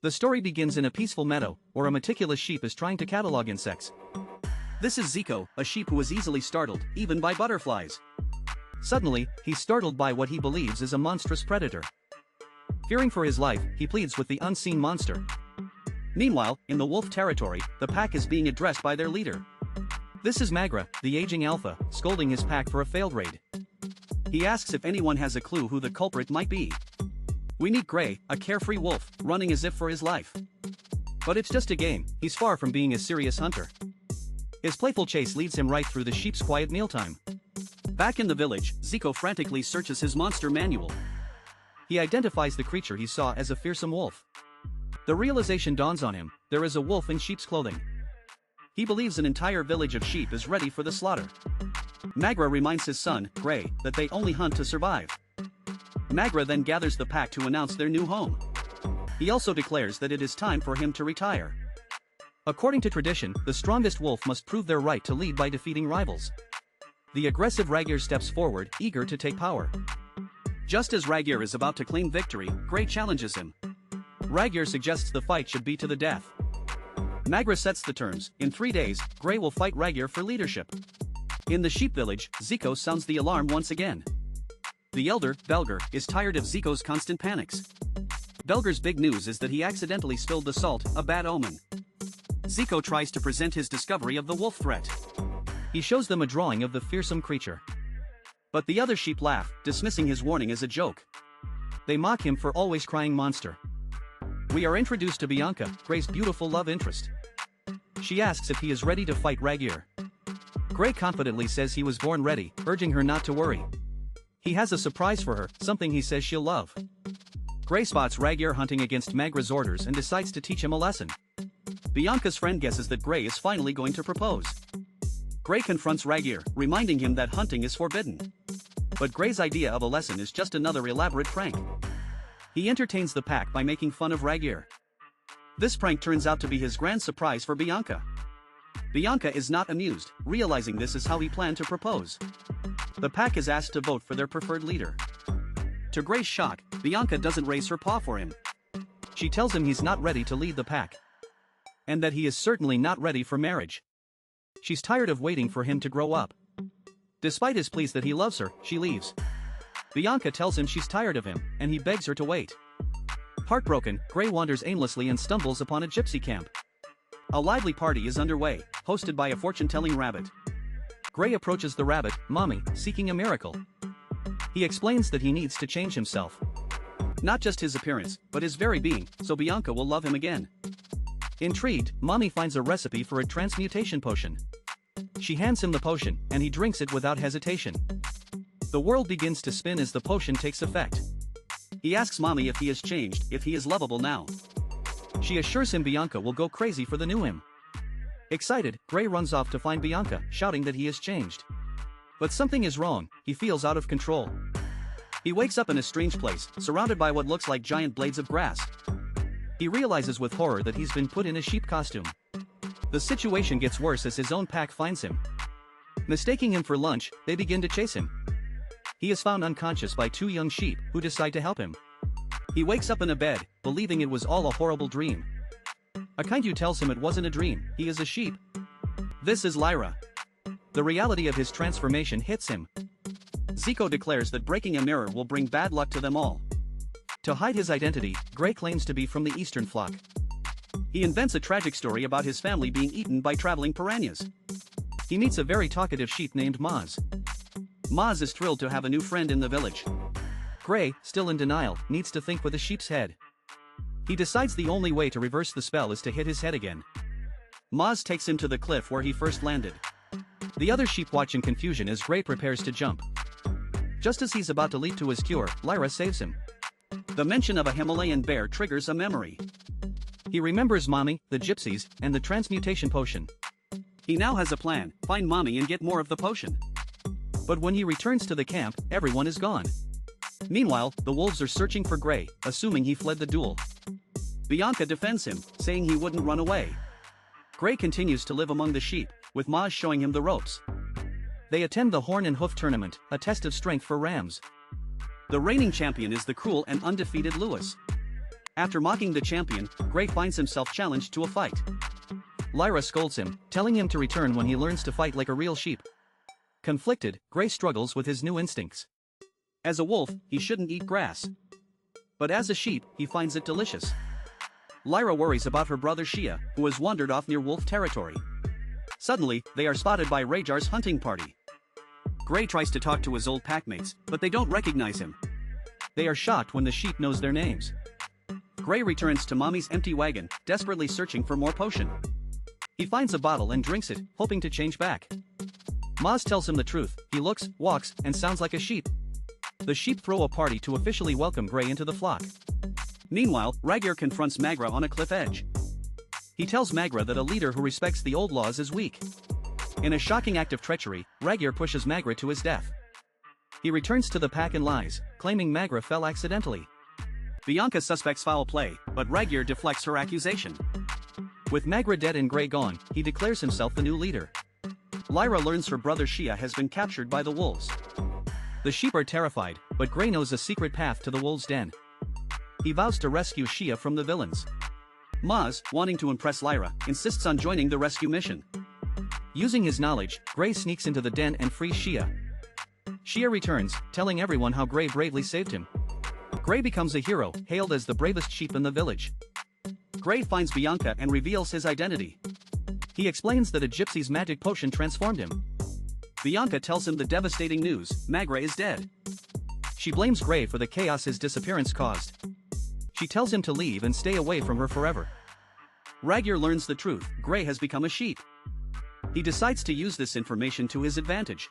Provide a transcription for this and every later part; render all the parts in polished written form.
The story begins in a peaceful meadow, where a meticulous sheep is trying to catalog insects. This is Zico, a sheep who is easily startled, even by butterflies. Suddenly, he's startled by what he believes is a monstrous predator. Fearing for his life, he pleads with the unseen monster. Meanwhile, in the wolf territory, the pack is being addressed by their leader. This is Magra, the aging alpha, scolding his pack for a failed raid. He asks if anyone has a clue who the culprit might be. We meet Gray, a carefree wolf, running as if for his life. But it's just a game, he's far from being a serious hunter. His playful chase leads him right through the sheep's quiet mealtime. Back in the village, Zico frantically searches his monster manual. He identifies the creature he saw as a fearsome wolf. The realization dawns on him, there is a wolf in sheep's clothing. He believes an entire village of sheep is ready for the slaughter. Magra reminds his son, Gray, that they only hunt to survive. Magra then gathers the pack to announce their new home. He also declares that it is time for him to retire. According to tradition, the strongest wolf must prove their right to lead by defeating rivals. The aggressive Ragir steps forward, eager to take power. Just as Ragir is about to claim victory, Gray challenges him. Ragir suggests the fight should be to the death. Magra sets the terms, in 3 days, Gray will fight Ragir for leadership. In the sheep village, Zico sounds the alarm once again. The elder, Belger, is tired of Zico's constant panics. Belger's big news is that he accidentally spilled the salt, a bad omen. Zico tries to present his discovery of the wolf threat. He shows them a drawing of the fearsome creature. But the other sheep laugh, dismissing his warning as a joke. They mock him for always crying monster. We are introduced to Bianca, Gray's beautiful love interest. She asks if he is ready to fight Ragir. Gray confidently says he was born ready, urging her not to worry. He has a surprise for her, something he says she'll love. Gray spots Ragir hunting against Magra's orders and decides to teach him a lesson. Bianca's friend guesses that Gray is finally going to propose. Gray confronts Ragir, reminding him that hunting is forbidden. But Gray's idea of a lesson is just another elaborate prank. He entertains the pack by making fun of Ragir. This prank turns out to be his grand surprise for Bianca. Bianca is not amused, realizing this is how he planned to propose. The pack is asked to vote for their preferred leader. To Gray's shock, Bianca doesn't raise her paw for him. She tells him he's not ready to lead the pack. And that he is certainly not ready for marriage. She's tired of waiting for him to grow up. Despite his pleas that he loves her, she leaves. Bianca tells him she's tired of him, and he begs her to wait. Heartbroken, Gray wanders aimlessly and stumbles upon a gypsy camp. A lively party is underway, hosted by a fortune-telling rabbit. Gray approaches the rabbit, Mommy, seeking a miracle. He explains that he needs to change himself. Not just his appearance, but his very being, so Bianca will love him again. Intrigued, Mommy finds a recipe for a transmutation potion. She hands him the potion, and he drinks it without hesitation. The world begins to spin as the potion takes effect. He asks Mommy if he has changed, if he is lovable now. She assures him Bianca will go crazy for the new him. Excited, Gray runs off to find Bianca, shouting that he has changed. But something is wrong, he feels out of control. He wakes up in a strange place, surrounded by what looks like giant blades of grass. He realizes with horror that he's been put in a sheep costume. The situation gets worse as his own pack finds him. Mistaking him for lunch, they begin to chase him. He is found unconscious by 2 young sheep, who decide to help him. He wakes up in a bed, believing it was all a horrible dream. A Kaindu tells him it wasn't a dream, he is a sheep. This is Lyra. The reality of his transformation hits him. Zico declares that breaking a mirror will bring bad luck to them all. To hide his identity, Gray claims to be from the eastern flock. He invents a tragic story about his family being eaten by traveling piranhas. He meets a very talkative sheep named Maz. Maz is thrilled to have a new friend in the village. Gray, still in denial, needs to think with a sheep's head. He decides the only way to reverse the spell is to hit his head again. Maz takes him to the cliff where he first landed. The other sheep watch in confusion as Gray prepares to jump. Just as he's about to leap to his cure, Lyra saves him. The mention of a Himalayan bear triggers a memory. He remembers Mommy, the gypsies, and the transmutation potion. He now has a plan, find Mommy and get more of the potion. But when he returns to the camp, everyone is gone. Meanwhile, the wolves are searching for Gray, assuming he fled the duel. Bianca defends him, saying he wouldn't run away. Gray continues to live among the sheep, with Maz showing him the ropes. They attend the Horn and Hoof tournament, a test of strength for rams. The reigning champion is the cruel and undefeated Lewis. After mocking the champion, Gray finds himself challenged to a fight. Lyra scolds him, telling him to return when he learns to fight like a real sheep. Conflicted, Gray struggles with his new instincts. As a wolf, he shouldn't eat grass. But as a sheep, he finds it delicious. Lyra worries about her brother Shia, who has wandered off near wolf territory. Suddenly, they are spotted by Rhaegar's hunting party. Gray tries to talk to his old packmates, but they don't recognize him. They are shocked when the sheep knows their names. Gray returns to Mommy's empty wagon, desperately searching for more potion. He finds a bottle and drinks it, hoping to change back. Maz tells him the truth. He looks, walks, and sounds like a sheep. The sheep throw a party to officially welcome Gray into the flock. Meanwhile, Rhaegar confronts Maghra on a cliff edge. He tells Maghra that a leader who respects the old laws is weak. In a shocking act of treachery, Rhaegar pushes Maghra to his death. He returns to the pack and lies, claiming Maghra fell accidentally. Bianca suspects foul play, but Rhaegar deflects her accusation. With Maghra dead and Gray gone, he declares himself the new leader. Lyra learns her brother Shia has been captured by the wolves. The sheep are terrified, but Gray knows a secret path to the wolves' den. He vows to rescue Shia from the villains. Maz, wanting to impress Lyra, insists on joining the rescue mission. Using his knowledge, Gray sneaks into the den and frees Shia. Shia returns, telling everyone how Gray bravely saved him. Gray becomes a hero, hailed as the bravest sheep in the village. Gray finds Bianca and reveals his identity. He explains that a gypsy's magic potion transformed him. Bianca tells him the devastating news: Maghra is dead. She blames Gray for the chaos his disappearance caused. She tells him to leave and stay away from her forever. Rhaegar learns the truth: Gray has become a sheep. He decides to use this information to his advantage.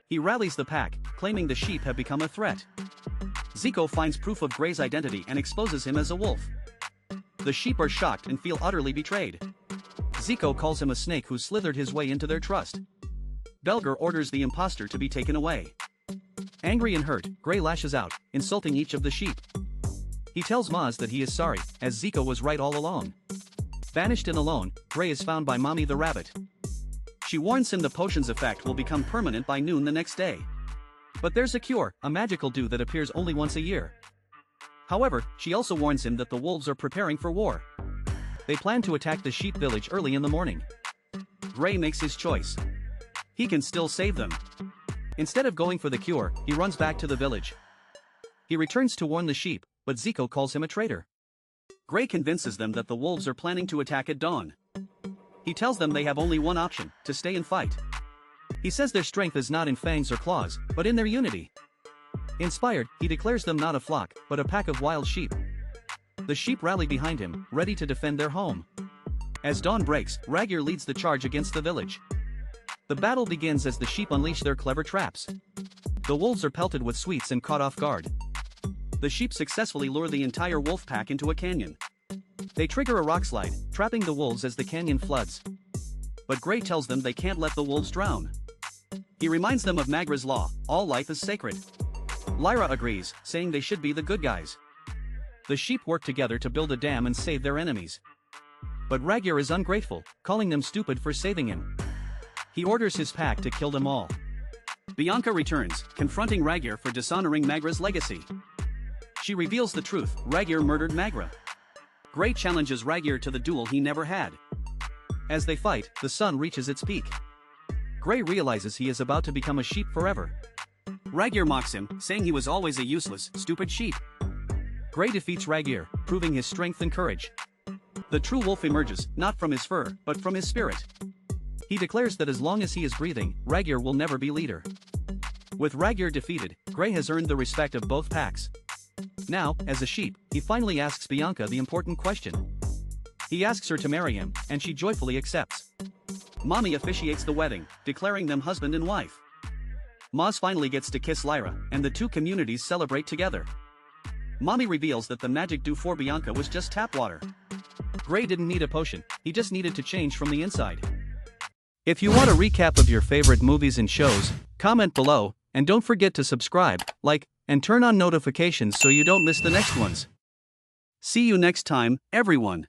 He rallies the pack, claiming the sheep have become a threat. Zico finds proof of Gray's identity and exposes him as a wolf. The sheep are shocked and feel utterly betrayed. Zico calls him a snake who slithered his way into their trust. Belger orders the imposter to be taken away. Angry and hurt, Gray lashes out, insulting each of the sheep. He tells Maz that he is sorry, as Zico was right all along. Banished and alone, Gray is found by Mommy the rabbit. She warns him the potion's effect will become permanent by noon the next day. But there's a cure, a magical dew that appears only once a year. However, she also warns him that the wolves are preparing for war. They plan to attack the sheep village early in the morning. Gray makes his choice. He can still save them. Instead of going for the cure, he runs back to the village. He returns to warn the sheep, but Zico calls him a traitor. Gray convinces them that the wolves are planning to attack at dawn. He tells them they have only one option: to stay and fight. He says their strength is not in fangs or claws, but in their unity. Inspired, he declares them not a flock, but a pack of wild sheep. The sheep rally behind him, ready to defend their home. As dawn breaks, Rhaegar leads the charge against the village. The battle begins as the sheep unleash their clever traps. The wolves are pelted with sweets and caught off guard. The sheep successfully lure the entire wolf pack into a canyon. They trigger a rock slide, trapping the wolves as the canyon floods. But Gray tells them they can't let the wolves drown. He reminds them of Maghra's law: all life is sacred. Lyra agrees, saying they should be the good guys. The sheep work together to build a dam and save their enemies. But Rhaegar is ungrateful, calling them stupid for saving him. He orders his pack to kill them all. Bianca returns, confronting Rhaegar for dishonoring Maghra's legacy. She reveals the truth: Rhaegar murdered Maghra. Gray challenges Rhaegar to the duel he never had. As they fight, the sun reaches its peak. Gray realizes he is about to become a sheep forever. Rhaegar mocks him, saying he was always a useless, stupid sheep. Gray defeats Rhaegar, proving his strength and courage. The true wolf emerges, not from his fur, but from his spirit. He declares that as long as he is breathing, Rhaegar will never be leader. With Rhaegar defeated, Gray has earned the respect of both packs. Now, as a sheep, he finally asks Bianca the important question. He asks her to marry him, and she joyfully accepts. Mommy officiates the wedding, declaring them husband and wife. Maz finally gets to kiss Lyra, and the two communities celebrate together. Mommy reveals that the magic dew for Bianca was just tap water. Gray didn't need a potion, he just needed to change from the inside. If you want a recap of your favorite movies and shows, comment below, and don't forget to subscribe, like, and turn on notifications so you don't miss the next ones. See you next time, everyone.